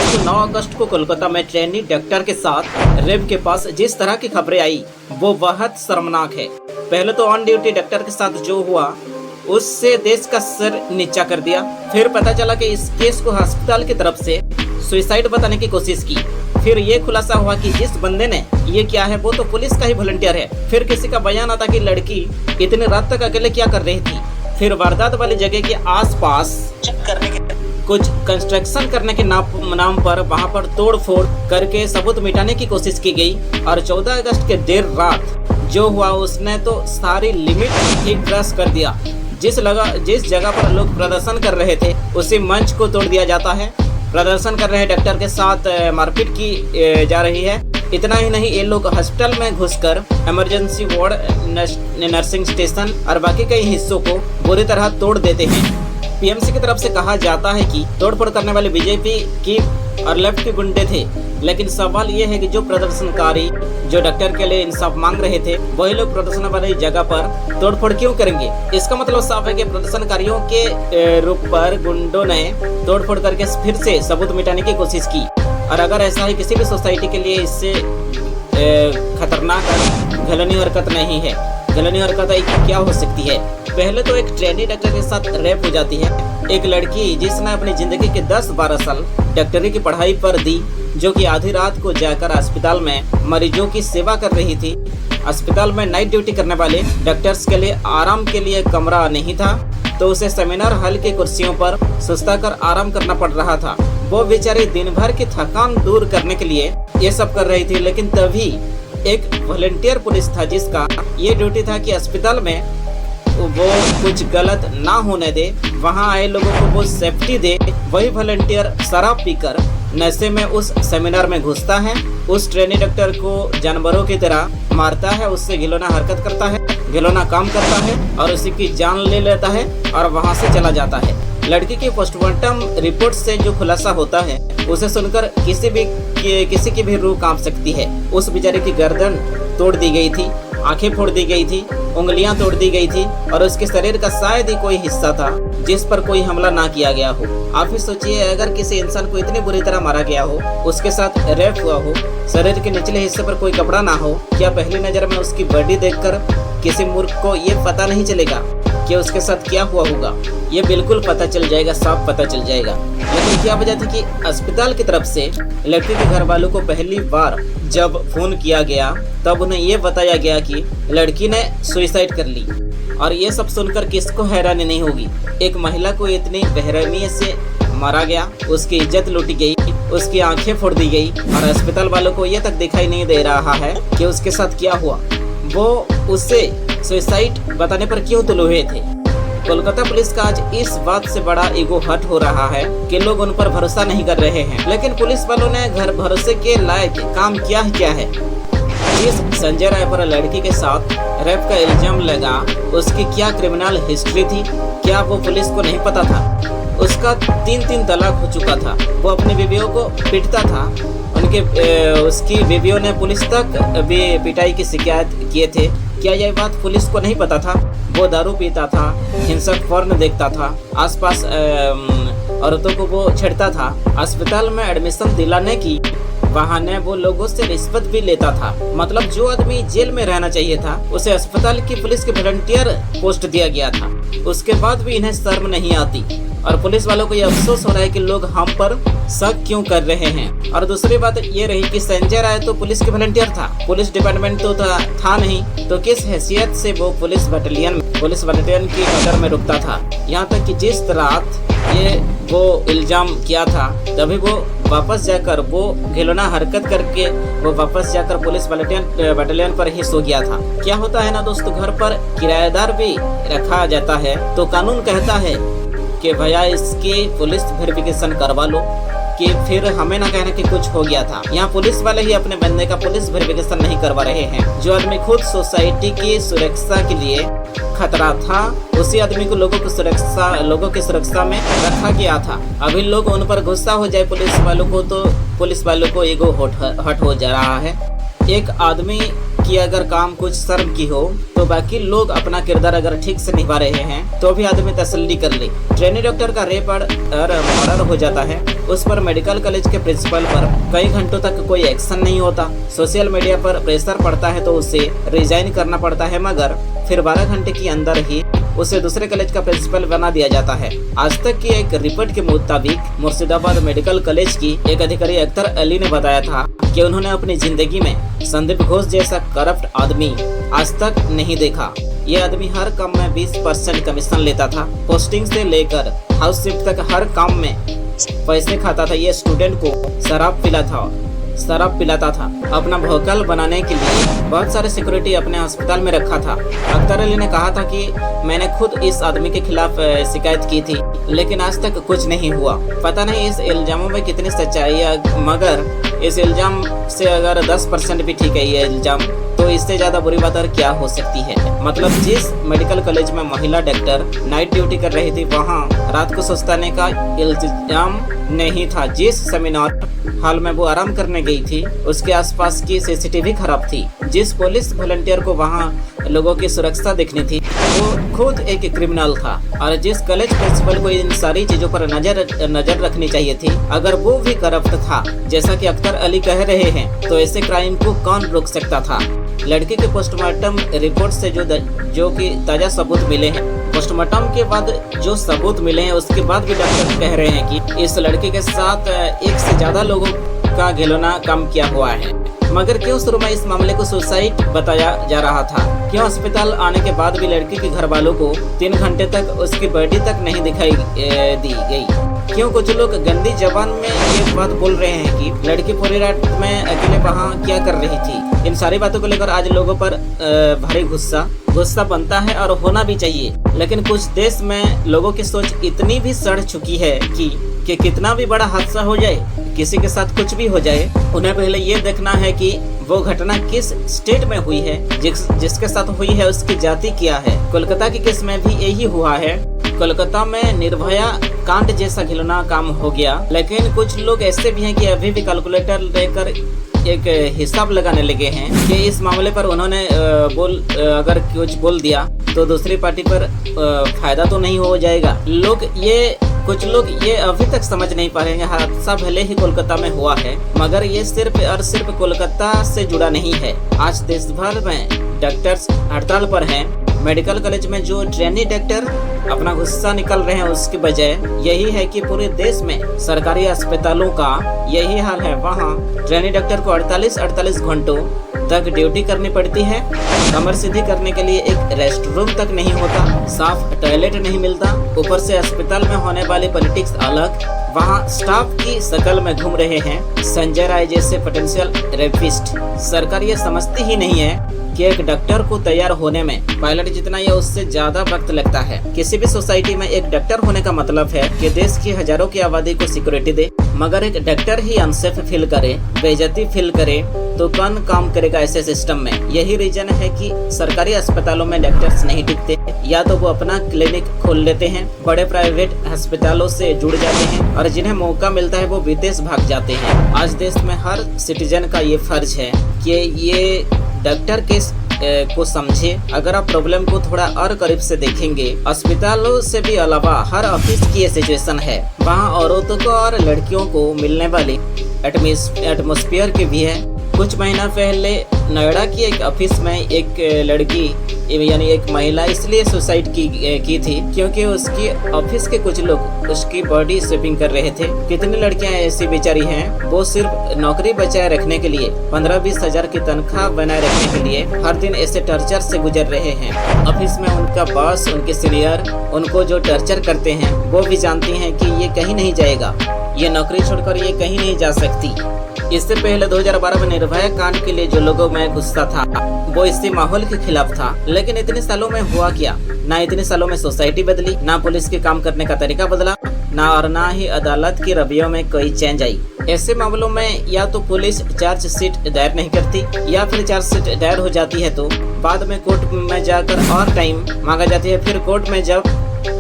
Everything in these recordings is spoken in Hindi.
दोस्तों 9 अगस्त को कोलकाता में ट्रेनी डॉक्टर के साथ रेप के पास जिस तरह की खबरें आई वो बहुत शर्मनाक है। पहले तो ऑन ड्यूटी डॉक्टर के साथ जो हुआ उससे देश का सर नीचा कर दिया। फिर पता चला कि इस केस को अस्पताल की तरफ से सुसाइड बताने की कोशिश की। फिर ये खुलासा हुआ कि जिस बंदे ने ये किया है वो तो पुलिस का ही वॉलंटियर है। फिर किसी का बयान आता कि लड़की इतनी रात तक अकेले क्या कर रही थी। फिर वारदात वाली जगह के आसपास कुछ कंस्ट्रक्शन करने के नाम पर वहां पर तोड़ फोड़ करके सबूत मिटाने की कोशिश की गई। और 14 अगस्त के देर रात जो हुआ उसने तो सारी लिमिट ही क्रॉस कर दिया। जिस जगह पर लोग प्रदर्शन कर रहे थे उसी मंच को तोड़ दिया जाता है। प्रदर्शन कर रहे डॉक्टर के साथ मारपीट की जा रही है। इतना ही नहीं, ये लोग हॉस्पिटल में घुसकर इमरजेंसी वार्ड, नर्सिंग स्टेशन और बाकी कई हिस्सों को बुरी तरह तोड़ देते हैं। पीएमसी की तरफ से कहा जाता है कि तोड़फोड़ करने वाले बीजेपी की और लेफ्ट के गुंडे थे। लेकिन सवाल ये है कि जो प्रदर्शनकारी जो डॉक्टर के लिए इंसाफ मांग रहे थे वही लोग प्रदर्शन वाली जगह पर तोड़फोड़ क्यों करेंगे। इसका मतलब साफ है कि प्रदर्शनकारियों के रूप पर गुंडों ने तोड़फोड़ करके फिर से सबूत मिटाने की कोशिश की। और अगर ऐसा है किसी भी सोसाइटी के लिए इससे खतरनाक घिनौनी हरकत नहीं है। घिनौनी हरकत क्या हो सकती है। पहले तो एक ट्रेनी डॉक्टर के साथ रेप हो जाती है। एक लड़की जिसने अपनी जिंदगी के 10-12 साल डॉक्टरी की पढ़ाई पर दी, जो कि आधी रात को जाकर अस्पताल में मरीजों की सेवा कर रही थी। अस्पताल में नाइट ड्यूटी करने वाले डॉक्टर्स के लिए आराम के लिए कमरा नहीं था, तो उसे सेमिनार हॉल की कुर्सियों पर सुस्ता कर आराम करना पड़ रहा था। वो बेचारी दिन भर की थकान दूर करने के लिए ये सब कर रही थी। लेकिन तभी एक वॉलंटियर पुलिस था जिसका ये ड्यूटी था कि अस्पताल में वो कुछ गलत ना होने दे, वहाँ आए लोगों को वो सेफ्टी दे। वही वॉलंटियर शराब पीकर नशे में उस सेमिनार में घुसता है, उस ट्रेनी डॉक्टर को जानवरों की तरह मारता है, उससे घिनौना हरकत करता है, घिनौना काम करता है और उसी की जान ले लेता है और वहाँ से चला जाता है। लड़की की पोस्टमार्टम रिपोर्ट से जो खुलासा होता है उसे सुनकर किसी की भी रूह कांप सकती है। उस बेचारे की गर्दन तोड़ दी गई थी, आंखें फोड़ दी गई थी, उंगलियां तोड़ दी गई थी और उसके शरीर का शायद ही कोई हिस्सा था जिस पर कोई हमला ना किया गया हो। आप ही सोचिए, अगर किसी इंसान को इतनी बुरी तरह मारा गया हो, उसके साथ रेप हुआ हो, शरीर के निचले हिस्से पर कोई कपड़ा ना हो, क्या पहली नजर में उसकी बॉडी देखकर किसी मूर्ख को ये पता नहीं चलेगा कि उसके साथ क्या हुआ होगा। ये बिल्कुल पता चल जाएगा, साफ पता चल जाएगा। लेकिन क्या वजह थी कि अस्पताल की तरफ से लड़की के घर वालों को पहली बार जब फोन किया गया तब उन्हें ये बताया गया कि लड़की ने सुसाइड कर ली। और ये सब सुनकर किसको हैरानी नहीं होगी। एक महिला को इतनी बेरहमी से मारा गया, उसकी इज्जत लूटी गई, उसकी आंखें फोड़ दी गई और अस्पताल वालों को ये तक दिखाई नहीं दे रहा है कि उसके साथ क्या हुआ। वो उससे सुसाइड बताने पर क्यों तुले हुए थे। कोलकाता पुलिस का आज इस बात से बड़ा ईगो हर्ट हो रहा है कि लोग उन पर भरोसा नहीं कर रहे हैं। लेकिन पुलिस वालों ने घर भरोसे के लायक काम किया है। इस संजय राय पर लड़की के साथ रेप का इल्जाम लगा, उसकी क्या क्रिमिनल हिस्ट्री थी, क्या वो पुलिस को नहीं पता था। उसका 3 तलाक हो चुका था, वो अपनी बीवियों को पीटता था, उसकी बीवियों ने पुलिस तक भी पिटाई की शिकायत किए थे। क्या यह बात पुलिस को नहीं पता था। वो दारू पीता था, हिंसक पोर्न देखता था, आसपास औरतों को वो छेड़ता था। अस्पताल में एडमिशन दिलाने की बहाने वो लोगों से रिश्वत भी लेता था। मतलब जो आदमी जेल में रहना चाहिए था उसे अस्पताल की पुलिस के वॉलंटियर पोस्ट दिया गया था। उसके बाद भी इन्हें शर्म नहीं आती और पुलिस वालों को ये अफसोस हो रहा है कि लोग हम पर शक क्यों कर रहे हैं। और दूसरी बात ये रही कि संजय राय तो पुलिस के वॉलंटियर था, पुलिस डिपार्टमेंट तो था नहीं, तो किस हैसियत से वो पुलिस बटालियन की कदर में रुकता था। यहाँ तक कि जिस रात ये वो इल्जाम किया था तभी वो वापस जाकर वो घिनौना हरकत करके वो वापस जाकर पुलिस बटालियन पर ही सो गया था। क्या होता है ना दोस्तों, घर पर किराएदार भी रखा जाता है तो कानून कहता है कि भैया इसकी पुलिस वेरिफिकेशन करवा लो, कि फिर हमें ना कहना कि कुछ हो गया था। यहाँ पुलिस वाले ही अपने बंदे का पुलिस वेरिफिकेशन नहीं करवा रहे हैं। जो आदमी खुद सोसाइटी की सुरक्षा के लिए खतरा था, उसी आदमी को लोगों की सुरक्षा में रखा गया था। अभी लोग उन पर गुस्सा हो जाए पुलिस वालों को, तो पुलिस वालों को ईगो हर्ट हो जा रहा है। एक आदमी कि अगर काम कुछ शर्म की हो तो बाकी लोग अपना किरदार अगर ठीक से निभा रहे हैं तो भी आदमी तसल्ली कर ले। ट्रेनी डॉक्टर का रेप और मर्डर हो जाता है, उस पर मेडिकल कॉलेज के प्रिंसिपल पर कई घंटों तक कोई एक्शन नहीं होता। सोशल मीडिया पर प्रेशर पड़ता है तो उसे रिजाइन करना पड़ता है, मगर फिर 12 घंटे के अंदर ही उसे दूसरे कॉलेज का प्रिंसिपल बना दिया जाता है। आज तक की एक रिपोर्ट के मुताबिक मुर्शिदाबाद मेडिकल कॉलेज की एक अधिकारी अख्तर अली ने बताया था कि उन्होंने अपनी जिंदगी में संदीप घोष जैसा करप्ट आदमी आज तक नहीं देखा। ये आदमी हर काम में 20% कमीशन लेता था। पोस्टिंग से लेकर हाउस शिफ्ट तक हर काम में पैसे खाता था। ये स्टूडेंट को शराब पिलाता था। अपना भोकल बनाने के लिए बहुत सारे सिक्योरिटी अपने अस्पताल में रखा था। अख्तर अली ने कहा था कि मैंने खुद इस आदमी के खिलाफ शिकायत की थी, लेकिन आज तक कुछ नहीं हुआ। पता नहीं इस इल्जामों में कितनी सच्चाई है, मगर इस इल्जाम से अगर 10% भी ठीक है ये इल्जाम, तो इससे ज्यादा बुरी बात और क्या हो सकती है। मतलब जिस मेडिकल कॉलेज में महिला डॉक्टर नाइट ड्यूटी कर रही थी, वहाँ रात को सुस्ताने का इल्जाम नहीं था। जिस सेमिनार हॉल में वो आराम करने गई थी, उसके आसपास की सीसीटीवी खराब थी। जिस पुलिस वॉलंटियर को वहाँ लोगों की सुरक्षा देखनी थी, वो खुद एक क्रिमिनल था। और जिस कॉलेज प्रिंसिपल को इन सारी चीजों पर नजर रखनी चाहिए थी, अगर वो भी करप्ट था जैसा कि अख्तर अली कह रहे हैं, तो ऐसे क्राइम को कौन रोक सकता था। लड़की के पोस्टमार्टम रिपोर्ट से जो कि ताजा सबूत मिले हैं, पोस्टमार्टम के बाद जो सबूत मिले हैं, उसके बाद भी डॉक्टर कह रहे हैं कि इस लड़की के साथ एक से ज्यादा लोगों का घिनौना काम किया हुआ है। मगर क्यों शुरू में इस मामले को सुसाइड बताया जा रहा था? क्यों अस्पताल आने के बाद भी लड़की के घर वालों को 3 घंटे तक उसकी बॉडी तक नहीं दिखाई दी गई? क्यों कुछ लोग गंदी जबान में ये बात बोल रहे हैं कि लड़की पूरी रात में अकेले वहाँ क्या कर रही थी? इन सारी बातों को लेकर आज लोगों पर भारी गुस्सा बनता है और होना भी चाहिए। लेकिन कुछ देश में लोगों की सोच इतनी भी सड़ चुकी है कि कितना भी बड़ा हादसा हो जाए, किसी के साथ कुछ भी हो जाए, उन्हें पहले ये देखना है कि वो घटना किस स्टेट में हुई है, जिसके साथ हुई है उसकी जाति क्या है। कोलकाता की केस में भी यही हुआ है। कोलकाता में निर्भया कांड जैसा घिनौना काम हो गया, लेकिन कुछ लोग ऐसे भी हैं कि अभी भी कैलकुलेटर लेकर एक हिसाब लगाने लगे हैं कि इस मामले पर उन्होंने अगर कुछ बोल दिया तो दूसरी पार्टी पर फायदा तो नहीं हो जाएगा। कुछ लोग ये अभी तक समझ नहीं पा रहे हैं। हादसा भले ही कोलकाता में हुआ है, मगर ये सिर्फ और सिर्फ कोलकाता से जुड़ा नहीं है। आज देश भर में डॉक्टर्स हड़ताल पर हैं। मेडिकल कॉलेज में जो ट्रेनी डॉक्टर अपना गुस्सा निकाल रहे हैं, उसकी वजह यही है कि पूरे देश में सरकारी अस्पतालों का यही हाल है। वहाँ ट्रेनी डॉक्टर को 48 घंटों तक ड्यूटी करनी पड़ती है। कमर सीधी करने के लिए एक रेस्ट रूम तक नहीं होता, साफ टॉयलेट नहीं मिलता। ऊपर से अस्पताल में होने वाली पॉलिटिक्स अलग। वहाँ स्टाफ की शकल में घूम रहे हैं संजय राय जैसे पोटेंशियल रेपिस्ट। सरकार ये समझती ही नहीं है कि एक डॉक्टर को तैयार होने में पायलट जितना या उससे ज्यादा वक्त लगता है। किसी भी सोसाइटी में एक डॉक्टर होने का मतलब है कि देश की हजारों की आबादी को सिक्योरिटी दे। मगर एक डॉक्टर ही अनसेफ फील करे, बेइज्जती फील करे, तो कौन काम करेगा ऐसे सिस्टम में? यही रीजन है कि सरकारी अस्पतालों में डॉक्टर्स नहीं टिकते। या तो वो अपना क्लिनिक खोल लेते हैं, बड़े प्राइवेट अस्पतालों से जुड़ जाते हैं, और जिन्हें मौका मिलता है वो विदेश भाग जाते हैं। आज देश में हर सिटीजन का ये फर्ज है कि ये डॉक्टर केस को समझे। अगर आप प्रॉब्लम को थोड़ा और करीब से देखेंगे, अस्पतालों से भी अलावा हर ऑफिस की ये सिचुएशन है। वहाँ औरतों को और लड़कियों को मिलने वाली एटमॉस्फेयर की भी है। कुछ महीना पहले नोएडा की एक ऑफिस में एक लड़की यानी एक महिला इसलिए सुसाइड की थी क्योंकि उसकी ऑफिस के कुछ लोग उसकी बॉडी स्वीपिंग कर रहे थे। कितनी लड़कियां ऐसी बेचारी हैं, वो सिर्फ नौकरी बचाए रखने के लिए 15-20 हजार की तनख्वाह बनाए रखने के लिए हर दिन ऐसे टॉर्चर से गुजर रहे हैं। ऑफिस में उनका बॉस, उनके सीनियर उनको जो टॉर्चर करते हैं, वो भी जानती हैं कि ये कहीं नहीं जाएगा, ये नौकरी छोड़कर ये कहीं नहीं जा सकती। इससे पहले 2012 में निर्भया कांड के लिए जो लोगों में गुस्सा था, वो इसी माहौल के खिलाफ था। लेकिन इतने सालों में हुआ क्या? ना इतने सालों में सोसाइटी बदली, ना पुलिस के काम करने का तरीका बदला, ना ही अदालत की रवैयों में कोई चेंज आई। ऐसे मामलों में या तो पुलिस चार्जशीट दायर नहीं करती, या फिर चार्जशीट दायर हो जाती है तो बाद में कोर्ट में जाकर और टाइम मांगा जाती है। फिर कोर्ट में जब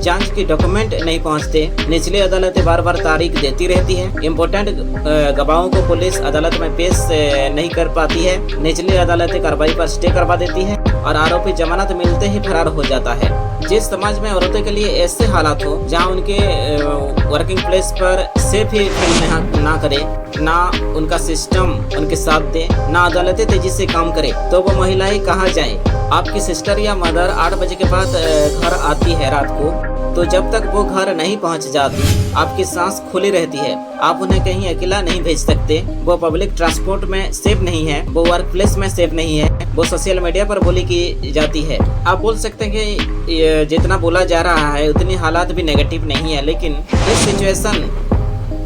जांच की डॉक्यूमेंट नहीं पहुंचते। निचली अदालतें बार बार तारीख देती रहती है। इम्पोर्टेंट गवाहों को पुलिस अदालत में पेश नहीं कर पाती है। निचली अदालतें कार्रवाई पर स्टे करवा देती है और आरोपी जमानत मिलते ही फरार हो जाता है। जिस समाज में औरतों के लिए ऐसे हालात हो जहां उनके वर्किंग प्लेस पर सेफ ही फील ना करे, ना उनका सिस्टम उनके साथ दे, ना अदालतें तेजी से काम करे, तो वो महिलाएं कहाँ जाएं? आपकी सिस्टर या मदर 8 बजे के बाद घर आती है रात को, तो जब तक वो घर नहीं पहुंच जाती आपकी सांस खुली रहती है। आप उन्हें कहीं अकेला नहीं भेज सकते। वो पब्लिक ट्रांसपोर्ट में सेफ नहीं है, वो वर्क प्लेस में सेफ नहीं है, वो सोशल मीडिया पर बोली की जाती है। आप बोल सकते हैं कि जितना बोला जा रहा है उतनी हालात भी नेगेटिव नहीं है, लेकिन इस सिचुएशन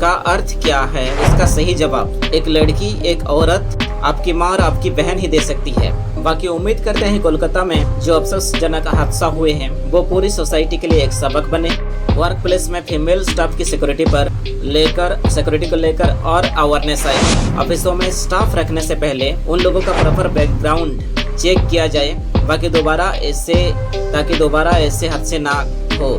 का अर्थ क्या है, इसका सही जवाब एक लड़की, एक औरत, आपकी माँ और आपकी बहन ही दे सकती है। बाकी उम्मीद करते हैं कोलकाता में जो अफसोसजनक हादसा हुए हैं वो पूरी सोसाइटी के लिए एक सबक बने। वर्क प्लेस में फीमेल स्टाफ की सिक्योरिटी को लेकर और अवेयरनेस आए। ऑफिसों में स्टाफ रखने से पहले उन लोगों का प्रॉपर बैकग्राउंड चेक किया जाए ताकि दोबारा ऐसे हादसे ना हो।